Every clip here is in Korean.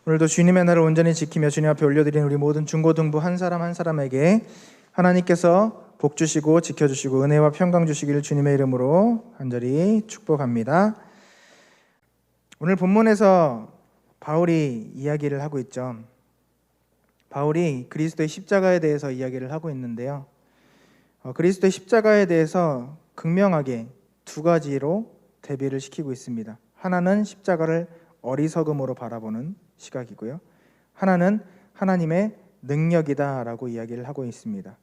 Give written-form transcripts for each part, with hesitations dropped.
오늘도 주님의 날을 온전히 지키며 주님 앞에 올려드린 우리 모든 중고등부 한 사람 한 사람에게 하나님께서 복 주시고 지켜주시고 은혜와 평강 주시기를 주님의 이름으로 간절히 축복합니다. 오늘 본문에서 바울이 이야기를 하고 있죠. 바울이 그리스도의 십자가에 대해서 이야기를 하고 있는데요. 그리스도의 십자가에 대해서 극명하게 두 가지로 대비를 시키고 있습니다. 하나는 십자가를 어리석음으로 바라보는 시각이고요. 하나는 하나님의 능력이다라고 이야기를 하고 있습니다.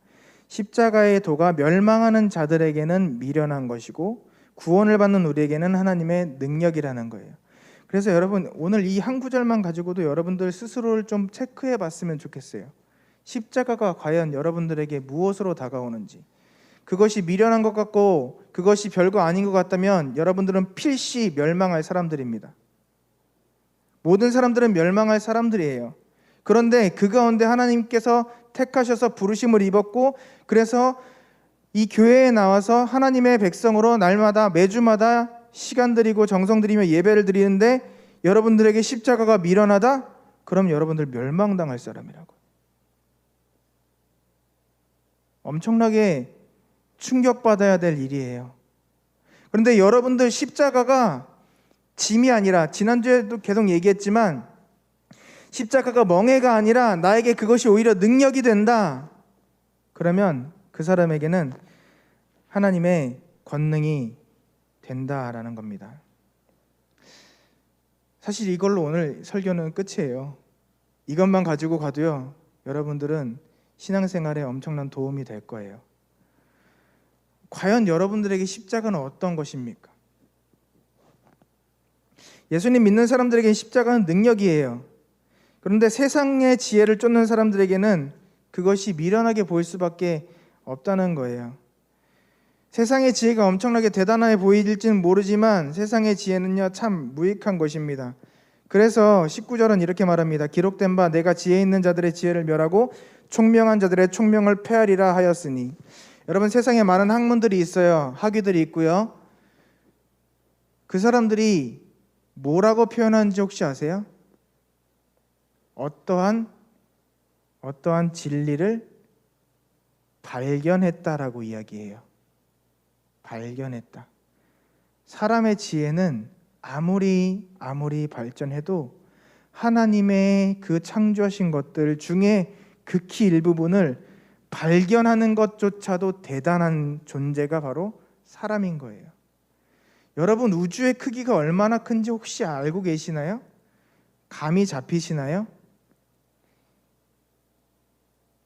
십자가의 도가 멸망하는 자들에게는 미련한 것이고 구원을 받는 우리에게는 하나님의 능력이라는 거예요. 그래서 여러분 오늘 이 한 구절만 가지고도 여러분들 스스로를 좀 체크해 봤으면 좋겠어요. 십자가가 과연 여러분들에게 무엇으로 다가오는지, 그것이 미련한 것 같고 그것이 별거 아닌 것 같다면 여러분들은 필시 멸망할 사람들입니다. 모든 사람들은 멸망할 사람들이에요. 그런데 그 가운데 하나님께서 택하셔서 부르심을 입었고, 그래서 이 교회에 나와서 하나님의 백성으로 날마다 매주마다 시간 들이고 정성 들이며 예배를 드리는데 여러분들에게 십자가가 미련하다? 그럼 여러분들 멸망당할 사람이라고. 엄청나게 충격받아야 될 일이에요. 그런데 여러분들 십자가가 짐이 아니라, 지난주에도 계속 얘기했지만 십자가가 멍해가 아니라 나에게 그것이 오히려 능력이 된다. 그러면 그 사람에게는 하나님의 권능이 된다라는 겁니다. 사실 이걸로 오늘 설교는 끝이에요. 이것만 가지고 가도요, 여러분들은 신앙생활에 엄청난 도움이 될 거예요. 과연 여러분들에게 십자가는 어떤 것입니까? 예수님 믿는 사람들에게 십자가는 능력이에요. 그런데 세상의 지혜를 쫓는 사람들에게는 그것이 미련하게 보일 수밖에 없다는 거예요. 세상의 지혜가 엄청나게 대단해 보일지는 모르지만 세상의 지혜는요 참 무익한 것입니다. 그래서 19절은 이렇게 말합니다. 기록된 바 내가 지혜 있는 자들의 지혜를 멸하고 총명한 자들의 총명을 폐하리라 하였으니. 여러분, 세상에 많은 학문들이 있어요. 학위들이 있고요. 그 사람들이 뭐라고 표현하는지 혹시 아세요? 어떠한 진리를 발견했다라고 이야기해요. 발견했다. 사람의 지혜는 아무리 발전해도 하나님의 그 창조하신 것들 중에 극히 일부분을 발견하는 것조차도 대단한 존재가 바로 사람인 거예요. 여러분, 우주의 크기가 얼마나 큰지 혹시 알고 계시나요? 감이 잡히시나요?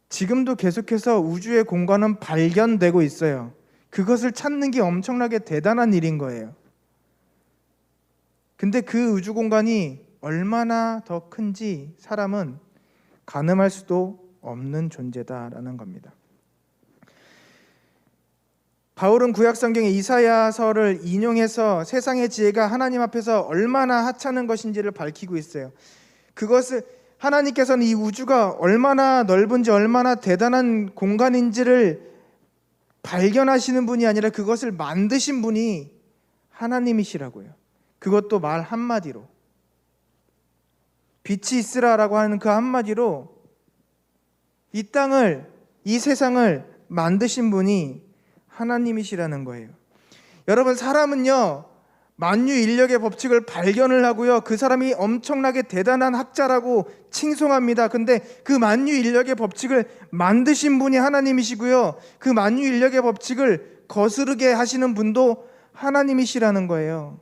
지금도 계속해서 우주의 공간은 발견되고 있어요. 그것을 찾는 게 엄청나게 대단한 일인 거예요. 근데 그 우주 공간이 얼마나 더 큰지 사람은 가늠할 수도 없는 존재다라는 겁니다. 바울은 구약 성경의 이사야서를 인용해서 세상의 지혜가 하나님 앞에서 얼마나 하찮은 것인지를 밝히고 있어요. 그것을 하나님께서는 이 우주가 얼마나 넓은지 얼마나 대단한 공간인지를 발견하시는 분이 아니라 그것을 만드신 분이 하나님이시라고요. 그것도 말 한마디로, 빛이 있으라라고 하는 그 한마디로 이 땅을, 이 세상을 만드신 분이 하나님이시라는 거예요. 여러분, 사람은요 만유인력의 법칙을 발견을 하고요, 그 사람이 엄청나게 대단한 학자라고 칭송합니다. 근데 그 만유인력의 법칙을 만드신 분이 하나님이시고요, 그 만유인력의 법칙을 거스르게 하시는 분도 하나님이시라는 거예요.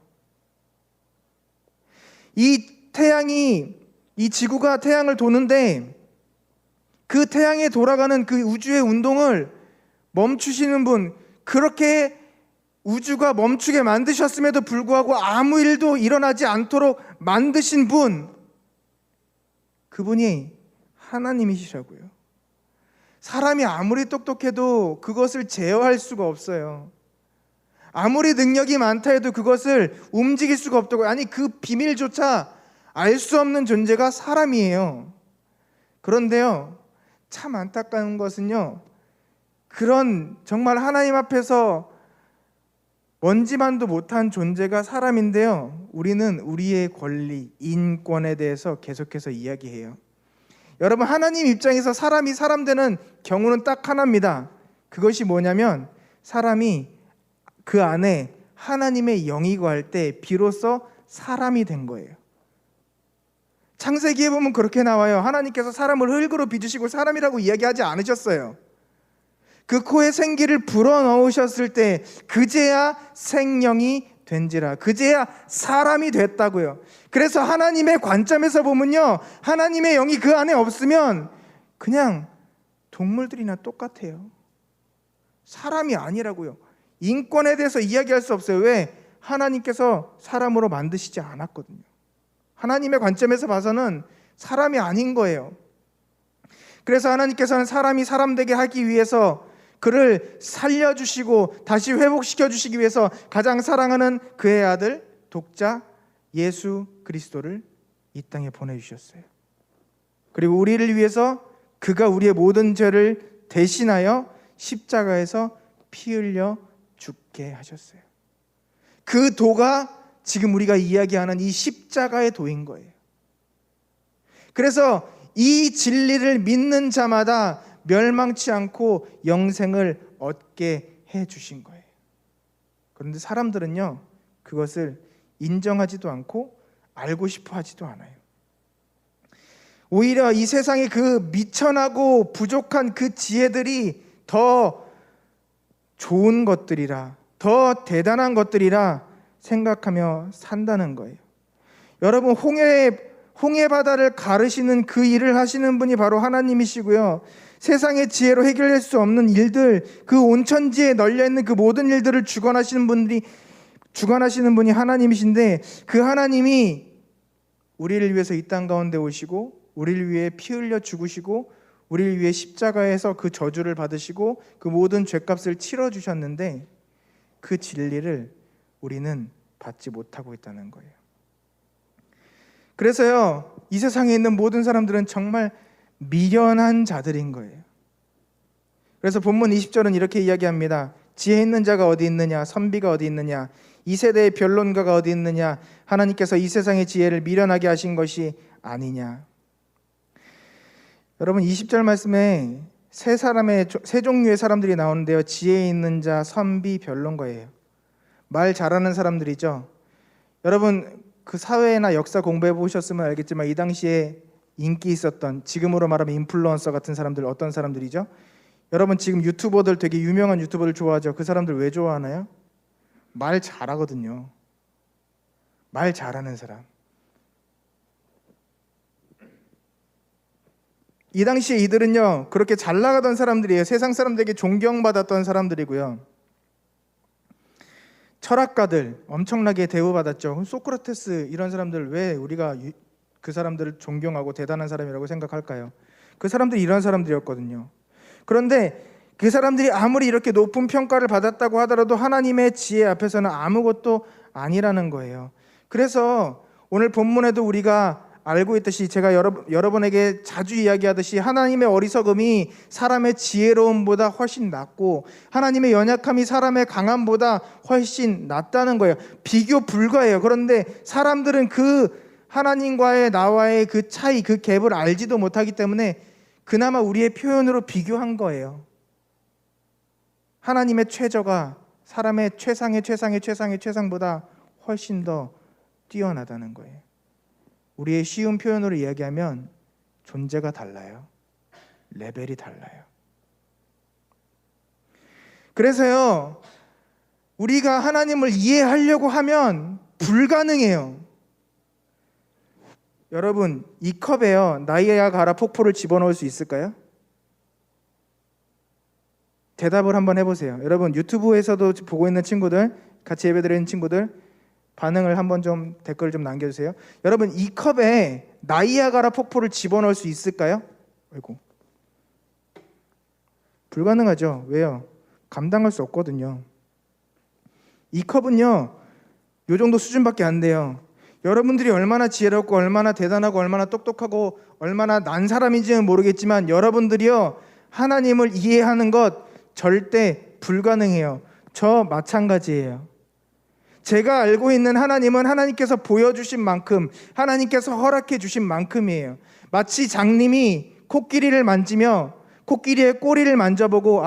이 지구가 태양을 도는데 그 태양에 돌아가는 그 우주의 운동을 멈추시는 분, 그렇게 우주가 멈추게 만드셨음에도 불구하고 아무 일도 일어나지 않도록 만드신 분, 그분이 하나님이시라고요. 사람이 아무리 똑똑해도 그것을 제어할 수가 없어요. 아무리 능력이 많다 해도 그것을 움직일 수가 없다고. 아니, 그 비밀조차 알 수 없는 존재가 사람이에요. 그런데요, 참 안타까운 것은요, 그런 정말 하나님 앞에서 먼지만도 못한 존재가 사람인데요, 우리는 우리의 권리, 인권에 대해서 계속해서 이야기해요. 여러분, 하나님 입장에서 사람이 사람 되는 경우는 딱 하나입니다. 그것이 뭐냐면 사람이 그 안에 하나님의 영이 거할 때 비로소 사람이 된 거예요. 창세기에 보면 그렇게 나와요. 하나님께서 사람을 흙으로 빚으시고 사람이라고 이야기하지 않으셨어요. 그 코에 생기를 불어넣으셨을 때 그제야 생명이 된지라, 그제야 사람이 됐다고요. 그래서 하나님의 관점에서 보면요, 하나님의 영이 그 안에 없으면 그냥 동물들이나 똑같아요. 사람이 아니라고요. 인권에 대해서 이야기할 수 없어요. 왜? 하나님께서 사람으로 만드시지 않았거든요. 하나님의 관점에서 봐서는 사람이 아닌 거예요. 그래서 하나님께서는 사람이 사람 되게 하기 위해서 그를 살려주시고 다시 회복시켜주시기 위해서 가장 사랑하는 그의 아들 독자 예수 그리스도를 이 땅에 보내주셨어요. 그리고 우리를 위해서 그가 우리의 모든 죄를 대신하여 십자가에서 피 흘려 죽게 하셨어요. 그 도가 지금 우리가 이야기하는 이 십자가의 도인 거예요. 그래서 이 진리를 믿는 자마다 멸망치 않고 영생을 얻게 해주신 거예요. 그런데 사람들은요, 그것을 인정하지도 않고 알고 싶어 하지도 않아요. 오히려 이 세상의 그 미천하고 부족한 그 지혜들이 더 좋은 것들이라, 더 대단한 것들이라 생각하며 산다는 거예요. 여러분, 홍해 바다를 가르시는 그 일을 하시는 분이 바로 하나님이시고요, 세상의 지혜로 해결할 수 없는 일들, 그 온천지에 널려있는 그 모든 일들을 주관하시는 분이 하나님이신데, 그 하나님이 우리를 위해서 이 땅 가운데 오시고 우리를 위해 피 흘려 죽으시고 우리를 위해 십자가에서 그 저주를 받으시고 그 모든 죄값을 치러주셨는데 그 진리를 우리는 받지 못하고 있다는 거예요. 그래서요, 이 세상에 있는 모든 사람들은 정말 미련한 자들인 거예요. 그래서 본문 20절은 이렇게 이야기합니다. 지혜 있는 자가 어디 있느냐, 선비가 어디 있느냐, 이 세대의 변론가가 어디 있느냐, 하나님께서 이 세상의 지혜를 미련하게 하신 것이 아니냐. 여러분, 20절 말씀에 세 종류의 사람들이 나오는데요, 지혜 있는 자, 선비, 변론가예요. 말 잘하는 사람들이죠. 여러분, 그 사회나 역사 공부해 보셨으면 알겠지만 이 당시에 인기 있었던, 지금으로 말하면 인플루언서 같은 사람들, 어떤 사람들이죠? 여러분, 지금 유튜버들, 되게 유명한 유튜버들 좋아하죠. 그 사람들 왜 좋아하나요? 말 잘하거든요. 말 잘하는 사람. 이 당시에 이들은요, 그렇게 잘 나가던 사람들이에요. 세상 사람들에게 존경받았던 사람들이고요, 철학가들 엄청나게 대우받았죠. 소크라테스, 이런 사람들, 왜 우리가 그 사람들을 존경하고 대단한 사람이라고 생각할까요? 그 사람들이 이런 사람들이었거든요. 그런데 그 사람들이 아무리 이렇게 높은 평가를 받았다고 하더라도 하나님의 지혜 앞에서는 아무것도 아니라는 거예요. 그래서 오늘 본문에도 우리가 알고 있듯이, 제가 여러분에게 자주 이야기하듯이, 하나님의 어리석음이 사람의 지혜로움보다 훨씬 낫고 하나님의 연약함이 사람의 강함보다 훨씬 낫다는 거예요. 비교 불가해요. 그런데 사람들은 그 하나님과의 나와의 그 차이, 그 갭을 알지도 못하기 때문에 그나마 우리의 표현으로 비교한 거예요. 하나님의 최저가 사람의 최상보다 훨씬 더 뛰어나다는 거예요. 우리의 쉬운 표현으로 이야기하면 존재가 달라요. 레벨이 달라요. 그래서요, 우리가 하나님을 이해하려고 하면 불가능해요. 여러분, 이 컵에요, 나이아가라 폭포를 집어넣을 수 있을까요? 대답을 한번 해보세요. 여러분, 유튜브에서도 보고 있는 친구들, 같이 예배드리는 친구들, 반응을 한번 좀, 댓글 좀 남겨주세요. 여러분, 이 컵에 나이아가라 폭포를 집어넣을 수 있을까요? 아이고, 불가능하죠. 왜요? 감당할 수 없거든요. 이 컵은요, 요 정도 수준밖에 안 돼요. 여러분들이 얼마나 지혜롭고 얼마나 대단하고 얼마나 똑똑하고 얼마나 난 사람인지는 모르겠지만 여러분들이요, 하나님을 이해하는 것 절대 불가능해요. 저 마찬가지예요. 제가 알고 있는 하나님은 하나님께서 보여주신 만큼, 하나님께서 허락해 주신 만큼이에요. 마치 장님이 코끼리를 만지며 코끼리의 꼬리를 만져보고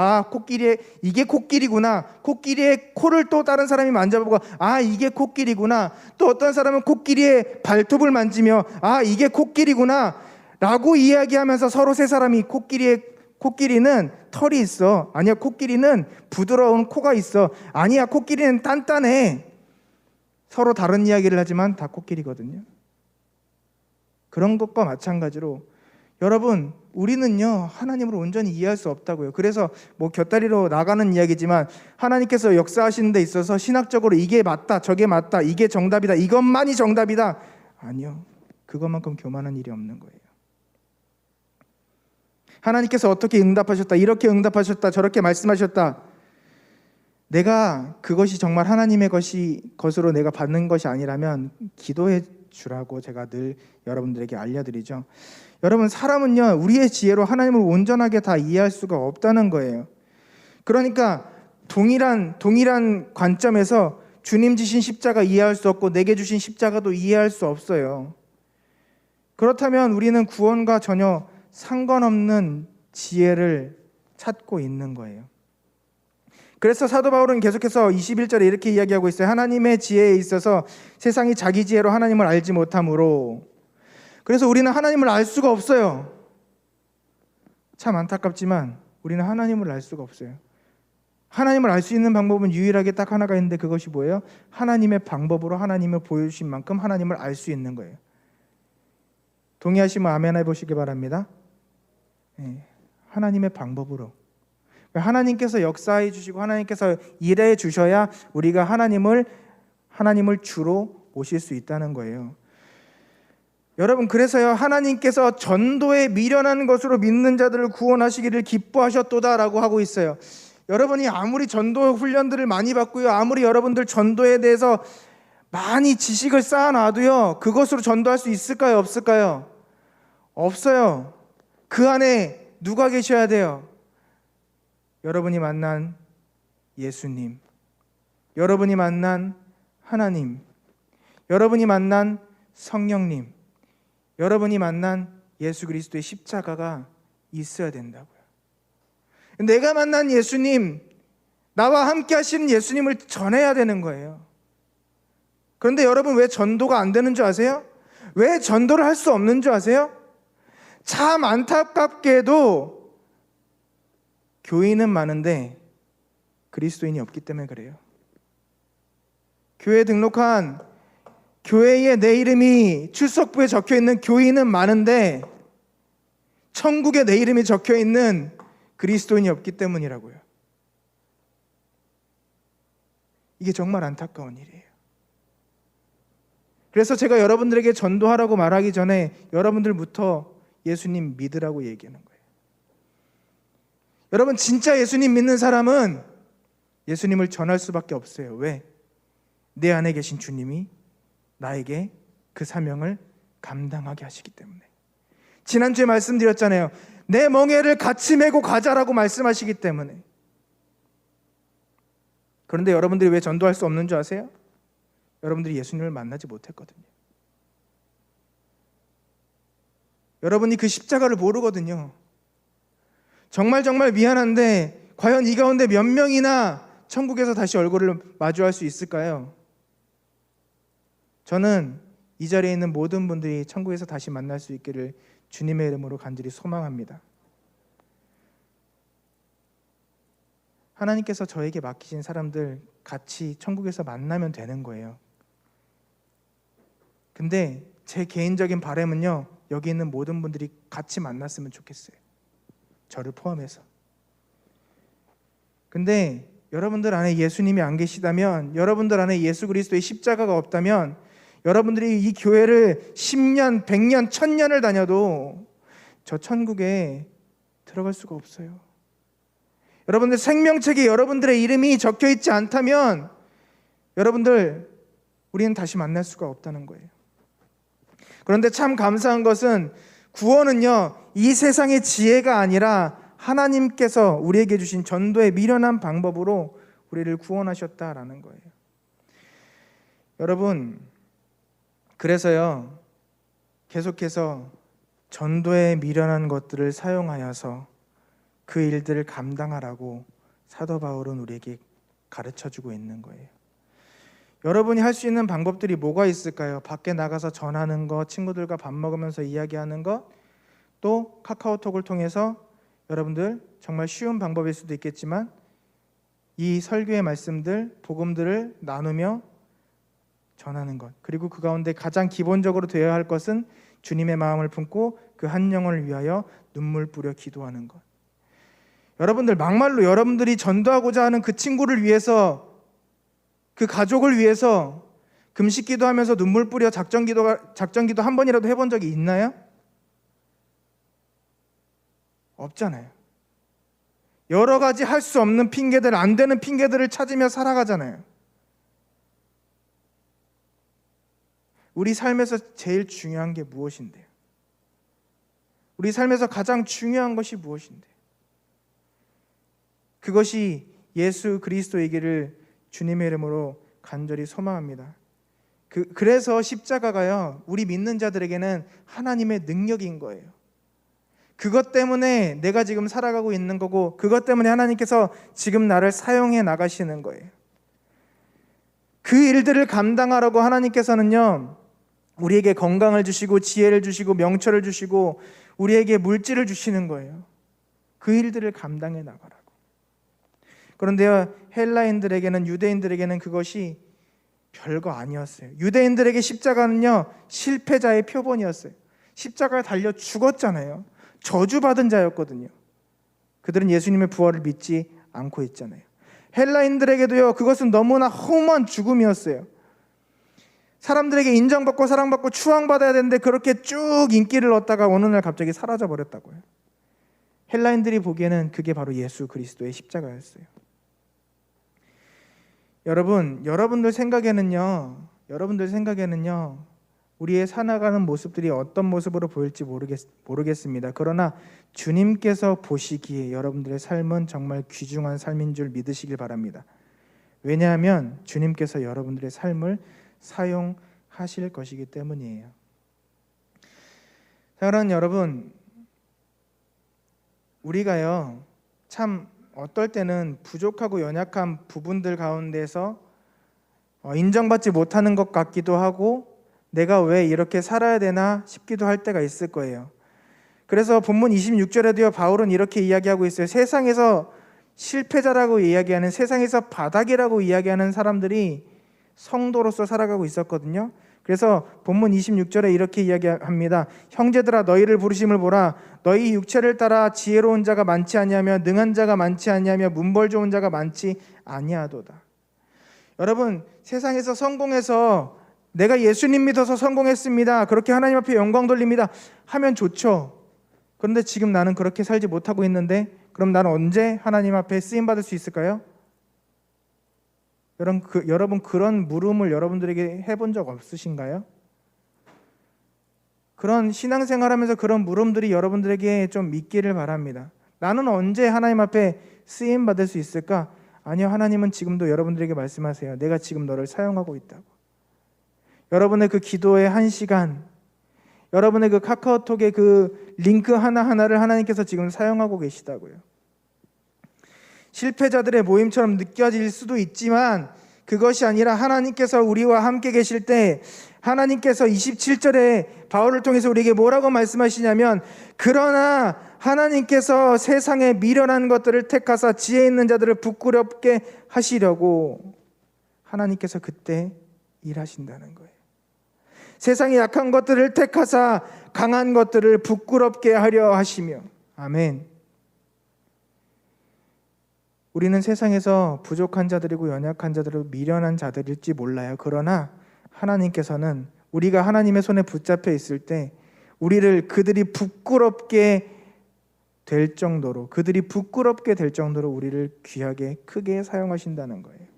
이게 코끼리구나, 코끼리의 코를 또 다른 사람이 만져보고 이게 코끼리구나, 또 어떤 사람은 코끼리의 발톱을 만지며 이게 코끼리구나 라고 이야기하면서 서로 세 사람이 코끼리는 털이 있어, 아니야 코끼리는 부드러운 코가 있어, 아니야 코끼리는 단단해, 서로 다른 이야기를 하지만 다 코끼리거든요. 그런 것과 마찬가지로 여러분, 우리는요 하나님을 온전히 이해할 수 없다고요. 그래서 곁다리로 나가는 이야기지만 하나님께서 역사하시는 데 있어서 신학적으로 이게 맞다, 저게 맞다, 이게 정답이다, 이것만이 정답이다, 아니요, 그것만큼 교만한 일이 없는 거예요. 하나님께서 어떻게 응답하셨다, 이렇게 응답하셨다, 저렇게 말씀하셨다, 내가 그것이 정말 하나님의 것으로 내가 받는 것이 아니라면 기도해 주라고 제가 늘 여러분들에게 알려드리죠. 여러분, 사람은요 우리의 지혜로 하나님을 온전하게 다 이해할 수가 없다는 거예요. 그러니까 동일한 관점에서 주님 지신 십자가 이해할 수 없고 내게 주신 십자가도 이해할 수 없어요. 그렇다면 우리는 구원과 전혀 상관없는 지혜를 찾고 있는 거예요. 그래서 사도 바울은 계속해서 21절에 이렇게 이야기하고 있어요. 하나님의 지혜에 있어서 세상이 자기 지혜로 하나님을 알지 못하므로. 그래서 우리는 하나님을 알 수가 없어요. 참 안타깝지만 우리는 하나님을 알 수가 없어요. 하나님을 알 수 있는 방법은 유일하게 딱 하나가 있는데, 그것이 뭐예요? 하나님의 방법으로 하나님을 보여주신 만큼 하나님을 알 수 있는 거예요. 동의하시면 아멘 해보시기 바랍니다. 하나님의 방법으로. 하나님께서 역사해 주시고 하나님께서 일해 주셔야 우리가 하나님을 주로 모실 수 있다는 거예요. 여러분, 그래서요 하나님께서 전도에 미련한 것으로 믿는 자들을 구원하시기를 기뻐하셨도다라고 하고 있어요. 여러분이 아무리 전도 훈련들을 많이 받고요, 아무리 여러분들 전도에 대해서 많이 지식을 쌓아놔도요, 그것으로 전도할 수 있을까요, 없을까요? 없어요. 그 안에 누가 계셔야 돼요? 여러분이 만난 예수님, 여러분이 만난 하나님, 여러분이 만난 성령님, 여러분이 만난 예수 그리스도의 십자가가 있어야 된다고요. 내가 만난 예수님, 나와 함께 하시는 예수님을 전해야 되는 거예요. 그런데 여러분, 왜 전도가 안 되는 줄 아세요? 왜 전도를 할 수 없는 줄 아세요? 참 안타깝게도 교인은 많은데 그리스도인이 없기 때문에 그래요. 교회에 등록한, 교회에 내 이름이 출석부에 적혀있는 교인은 많은데 천국에 내 이름이 적혀있는 그리스도인이 없기 때문이라고요. 이게 정말 안타까운 일이에요. 그래서 제가 여러분들에게 전도하라고 말하기 전에 여러분들부터 예수님 믿으라고 얘기하는 거예요. 여러분, 진짜 예수님 믿는 사람은 예수님을 전할 수밖에 없어요. 왜? 내 안에 계신 주님이 나에게 그 사명을 감당하게 하시기 때문에. 지난주에 말씀드렸잖아요. 내 멍에를 같이 메고 가자라고 말씀하시기 때문에. 그런데 여러분들이 왜 전도할 수 없는 줄 아세요? 여러분들이 예수님을 만나지 못했거든요. 여러분이 그 십자가를 모르거든요. 정말 미안한데 과연 이 가운데 몇 명이나 천국에서 다시 얼굴을 마주할 수 있을까요? 저는 이 자리에 있는 모든 분들이 천국에서 다시 만날 수 있기를 주님의 이름으로 간절히 소망합니다. 하나님께서 저에게 맡기신 사람들 같이 천국에서 만나면 되는 거예요. 근데 제 개인적인 바람은요, 여기 있는 모든 분들이 같이 만났으면 좋겠어요. 저를 포함해서. 근데 여러분들 안에 예수님이 안 계시다면, 여러분들 안에 예수 그리스도의 십자가가 없다면, 여러분들이 이 교회를 10년, 100년, 1000년을 다녀도 저 천국에 들어갈 수가 없어요. 여러분들 생명책에 여러분들의 이름이 적혀있지 않다면 여러분들, 우리는 다시 만날 수가 없다는 거예요. 그런데 참 감사한 것은 구원은요, 이 세상의 지혜가 아니라 하나님께서 우리에게 주신 전도의 미련한 방법으로 우리를 구원하셨다라는 거예요. 여러분, 그래서요, 계속해서 전도에 미련한 것들을 사용하여서 그 일들을 감당하라고 사도 바울은 우리에게 가르쳐주고 있는 거예요. 여러분이 할 수 있는 방법들이 뭐가 있을까요? 밖에 나가서 전하는 것, 친구들과 밥 먹으면서 이야기하는 것, 또 카카오톡을 통해서 여러분들 정말 쉬운 방법일 수도 있겠지만 이 설교의 말씀들, 복음들을 나누며 전하는 것, 그리고 그 가운데 가장 기본적으로 되어야 할 것은 주님의 마음을 품고 그 한 영혼을 위하여 눈물 뿌려 기도하는 것. 여러분들, 막말로 여러분들이 전도하고자 하는 그 친구를 위해서, 그 가족을 위해서 금식 기도하면서 눈물 뿌려 작전 기도 한 번이라도 해본 적이 있나요? 없잖아요. 여러 가지 할 수 없는 핑계들, 안 되는 핑계들을 찾으며 살아가잖아요. 우리 삶에서 제일 중요한 게 무엇인데요? 우리 삶에서 가장 중요한 것이 무엇인데요? 그것이 예수 그리스도이기를 주님의 이름으로 간절히 소망합니다. 그래서 십자가가요, 우리 믿는 자들에게는 하나님의 능력인 거예요. 그것 때문에 내가 지금 살아가고 있는 거고, 그것 때문에 하나님께서 지금 나를 사용해 나가시는 거예요. 그 일들을 감당하라고 하나님께서는요, 우리에게 건강을 주시고 지혜를 주시고 명철을 주시고 우리에게 물질을 주시는 거예요. 그 일들을 감당해 나가라고. 그런데요, 헬라인들에게는, 유대인들에게는 그것이 별거 아니었어요. 유대인들에게 십자가는요, 실패자의 표본이었어요. 십자가에 달려 죽었잖아요. 저주받은 자였거든요. 그들은 예수님의 부활을 믿지 않고 있잖아요. 헬라인들에게도요, 그것은 너무나 허무한 죽음이었어요. 사람들에게 인정받고 사랑받고 추앙받아야 되는데 그렇게 쭉 인기를 얻다가 어느 날 갑자기 사라져 버렸다고요. 헬라인들이 보기에는 그게 바로 예수 그리스도의 십자가였어요. 여러분들 생각에는요, 우리의 살아가는 모습들이 어떤 모습으로 보일지 모르겠습니다. 그러나 주님께서 보시기에 여러분들의 삶은 정말 귀중한 삶인 줄 믿으시길 바랍니다. 왜냐하면 주님께서 여러분들의 삶을 사용하실 것이기 때문이에요. 사랑하는 여러분, 우리가요, 참 어떨 때는 부족하고 연약한 부분들 가운데서 인정받지 못하는 것 같기도 하고, 내가 왜 이렇게 살아야 되나 싶기도 할 때가 있을 거예요. 그래서 본문 26절에도요, 바울은 이렇게 이야기하고 있어요. 세상에서 실패자라고 이야기하는, 세상에서 바닥이라고 이야기하는 사람들이 성도로서 살아가고 있었거든요. 그래서 본문 26절에 이렇게 이야기합니다. 형제들아, 너희를 부르심을 보라. 너희 육체를 따라 지혜로운 자가 많지 아니하며 능한 자가 많지 아니하며 문벌 좋은 자가 많지 아니하도다. 여러분, 세상에서 성공해서 내가 예수님 믿어서 성공했습니다, 그렇게 하나님 앞에 영광 돌립니다 하면 좋죠. 그런데 지금 나는 그렇게 살지 못하고 있는데, 그럼 나는 언제 하나님 앞에 쓰임받을 수 있을까요? 여러분, 그런 물음을 여러분들에게 해본 적 없으신가요? 그런 신앙생활하면서 그런 물음들이 여러분들에게 좀 있기를 바랍니다. 나는 언제 하나님 앞에 쓰임받을 수 있을까? 아니요, 하나님은 지금도 여러분들에게 말씀하세요. 내가 지금 너를 사용하고 있다고. 여러분의 그 기도의 1시간, 여러분의 그 카카오톡의 그 링크 하나하나를 하나님께서 지금 사용하고 계시다고요. 실패자들의 모임처럼 느껴질 수도 있지만 그것이 아니라 하나님께서 우리와 함께 계실 때, 하나님께서 27절에 바울을 통해서 우리에게 뭐라고 말씀하시냐면, 그러나 하나님께서 세상에 미련한 것들을 택하사 지혜 있는 자들을 부끄럽게 하시려고 하나님께서 그때 일하신다는 거예요. 세상에 약한 것들을 택하사 강한 것들을 부끄럽게 하려 하시며. 아멘. 우리는 세상에서 부족한 자들이고 연약한 자들이고 미련한 자들일지 몰라요. 그러나 하나님께서는 우리가 하나님의 손에 붙잡혀 있을 때 그들이 부끄럽게 될 정도로 우리를 귀하게 크게 사용하신다는 거예요.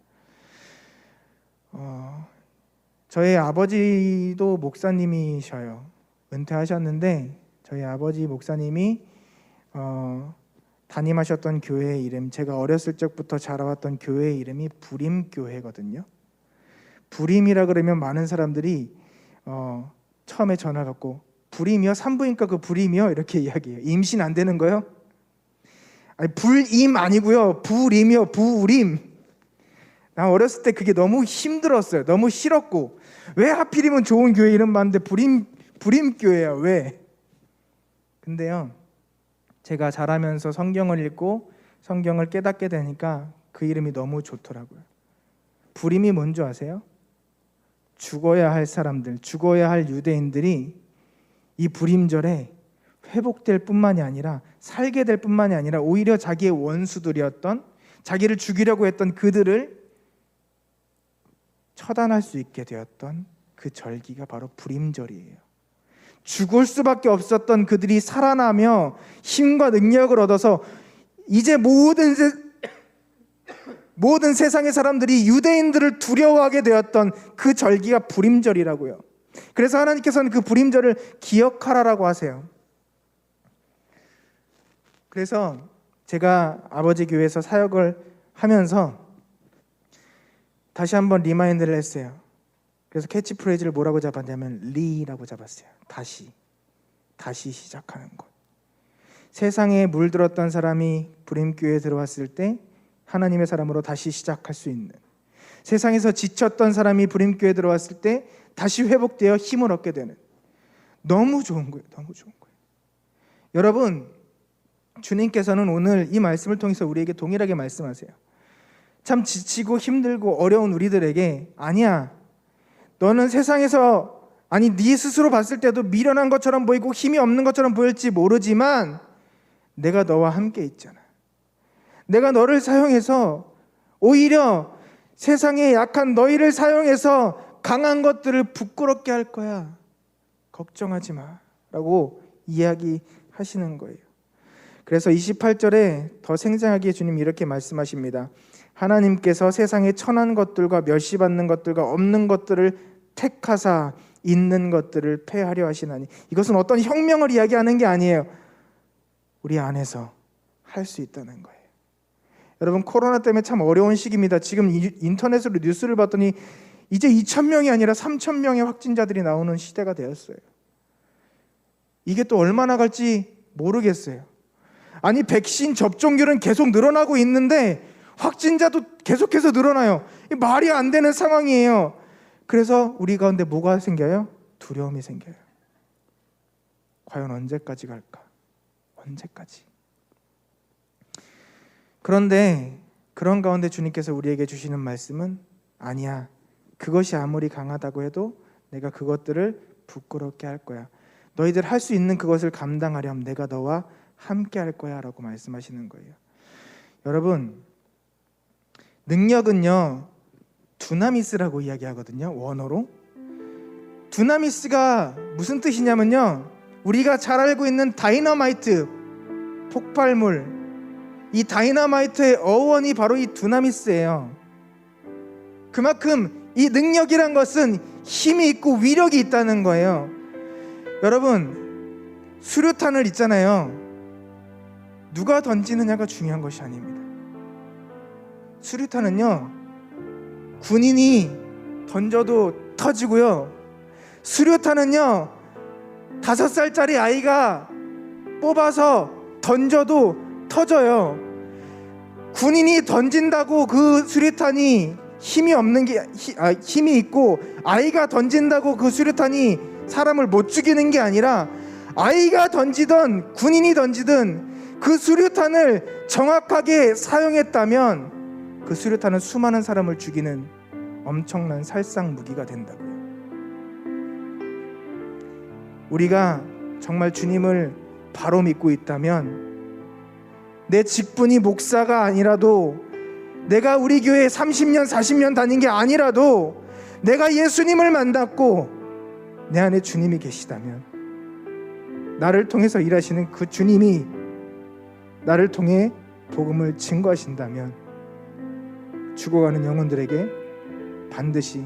저희 아버지도 목사님이셔요. 은퇴하셨는데 저희 아버지 목사님이 담임하셨던 교회의 이름, 제가 어렸을 적부터 자라왔던 교회의 이름이 부림교회거든요. 불임이라 그러면 많은 사람들이 처음에 전화 받고 불임이요? 산부인과 그 불임이요? 이렇게 이야기해요. 임신 안 되는 거요? 아니, 불임 아니고요. 불임이요. 부임. 나 어렸을 때 그게 너무 힘들었어요. 너무 싫었고, 왜 하필이면 좋은 교회 이름 봤는데 불임교회야 왜? 근데요, 제가 자라면서 성경을 읽고 성경을 깨닫게 되니까 그 이름이 너무 좋더라고요. 불임이 뭔지 아세요? 죽어야 할 사람들, 죽어야 할 유대인들이 이 불임절에 회복될 뿐만이 아니라 살게 될 뿐만이 아니라 오히려 자기의 원수들이었던, 자기를 죽이려고 했던 그들을 처단할 수 있게 되었던 그 절기가 바로 불임절이에요. 죽을 수밖에 없었던 그들이 살아나며 힘과 능력을 얻어서 이제 모든 세상의 사람들이 유대인들을 두려워하게 되었던 그 절기가 불임절이라고요. 그래서 하나님께서는 그 불임절을 기억하라라고 하세요. 그래서 제가 아버지 교회에서 사역을 하면서 다시 한번 리마인드를 했어요. 그래서 캐치프레이즈를 뭐라고 잡았냐면 리라고 잡았어요. 다시 시작하는 것. 세상에 물들었던 사람이 불임교회에 들어왔을 때 하나님의 사람으로 다시 시작할 수 있는, 세상에서 지쳤던 사람이 불임교회에 들어왔을 때 다시 회복되어 힘을 얻게 되는, 너무 좋은 거예요. 너무 좋은 거예요. 여러분, 주님께서는 오늘 이 말씀을 통해서 우리에게 동일하게 말씀하세요. 참 지치고 힘들고 어려운 우리들에게, 아니야, 너는 세상에서, 아니 네 스스로 봤을 때도 미련한 것처럼 보이고 힘이 없는 것처럼 보일지 모르지만 내가 너와 함께 있잖아. 내가 너를 사용해서 오히려 세상에 약한 너희를 사용해서 강한 것들을 부끄럽게 할 거야. 걱정하지 마 라고 이야기하시는 거예요. 그래서 28절에 더 생생하게 주님이 이렇게 말씀하십니다. 하나님께서 세상에 천한 것들과 멸시받는 것들과 없는 것들을 택하사 있는 것들을 폐하려 하시나니. 이것은 어떤 혁명을 이야기하는 게 아니에요. 우리 안에서 할 수 있다는 거예요. 여러분, 코로나 때문에 참 어려운 시기입니다. 지금 인터넷으로 뉴스를 봤더니 이제 2,000명이 아니라 3,000명의 확진자들이 나오는 시대가 되었어요. 이게 또 얼마나 갈지 모르겠어요. 아니, 백신 접종률은 계속 늘어나고 있는데 확진자도 계속해서 늘어나요. 말이 안 되는 상황이에요. 그래서 우리 가운데 뭐가 생겨요? 두려움이 생겨요. 과연 언제까지 갈까? 언제까지? 그런데 그런 가운데 주님께서 우리에게 주시는 말씀은, 아니야, 그것이 아무리 강하다고 해도 내가 그것들을 부끄럽게 할 거야. 너희들 할 수 있는 그것을 감당하렴 내가 너와 함께 할 거야 라고 말씀하시는 거예요. 여러분, 능력은요, 두나미스라고 이야기하거든요. 원어로. 두나미스가 무슨 뜻이냐면요, 우리가 잘 알고 있는 다이너마이트, 폭발물, 이 다이너마이트의 어원이 바로 이 두나미스예요. 그만큼 이 능력이란 것은 힘이 있고 위력이 있다는 거예요. 여러분, 수류탄을 있잖아요. 누가 던지느냐가 중요한 것이 아닙니다. 수류탄은요, 군인이 던져도 터지고요, 수류탄은요 5살짜리 아이가 뽑아서 던져도 터져요. 군인이 던진다고 그 수류탄이 힘이 있고, 아이가 던진다고 그 수류탄이 사람을 못 죽이는 게 아니라, 아이가 던지든 군인이 던지든 그 수류탄을 정확하게 사용했다면 그 수류탄은 수많은 사람을 죽이는 엄청난 살상 무기가 된다고요. 우리가 정말 주님을 바로 믿고 있다면, 내 직분이 목사가 아니라도, 내가 우리 교회에 30년 40년 다닌 게 아니라도, 내가 예수님을 만났고 내 안에 주님이 계시다면, 나를 통해서 일하시는 그 주님이 나를 통해 복음을 증거하신다면, 죽어가는 영혼들에게 반드시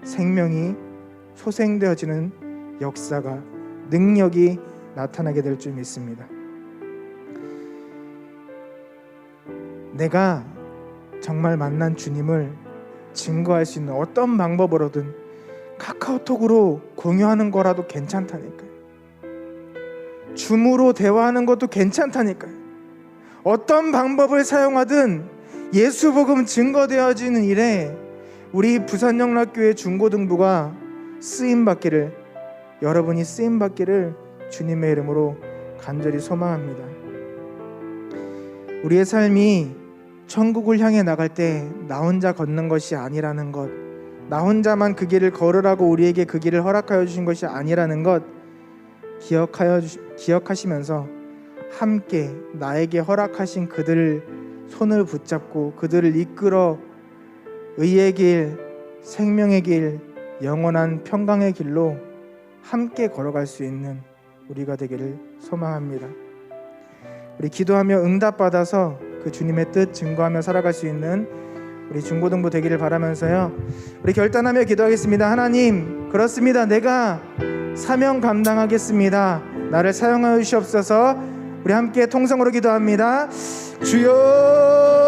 생명이 소생되어지는 역사가, 능력이 나타나게 될 줄 믿습니다. 내가 정말 만난 주님을 증거할 수 있는 어떤 방법으로든 카카오톡으로 공유하는 거라도 괜찮다니까요. 줌으로 대화하는 것도 괜찮다니까요. 어떤 방법을 사용하든 예수 복음 증거되어지는 일에 우리 부산영락교회 중고등부가 쓰임받기를, 여러분이 쓰임받기를 주님의 이름으로 간절히 소망합니다. 우리의 삶이 천국을 향해 나갈 때 나 혼자 걷는 것이 아니라는 것, 나 혼자만 그 길을 걸으라고 우리에게 그 길을 허락하여 주신 것이 아니라는 것 기억하시면서 함께 나에게 허락하신 그들을 손을 붙잡고 그들을 이끌어 의의 길, 생명의 길, 영원한 평강의 길로 함께 걸어갈 수 있는 우리가 되기를 소망합니다. 우리 기도하며 응답받아서 그 주님의 뜻 증거하며 살아갈 수 있는 우리 중고등부 되기를 바라면서요, 우리 결단하며 기도하겠습니다. 하나님, 그렇습니다. 내가 사명 감당하겠습니다. 나를 사용하여 주시옵소서. 우리 함께 통성으로 기도합니다. 주여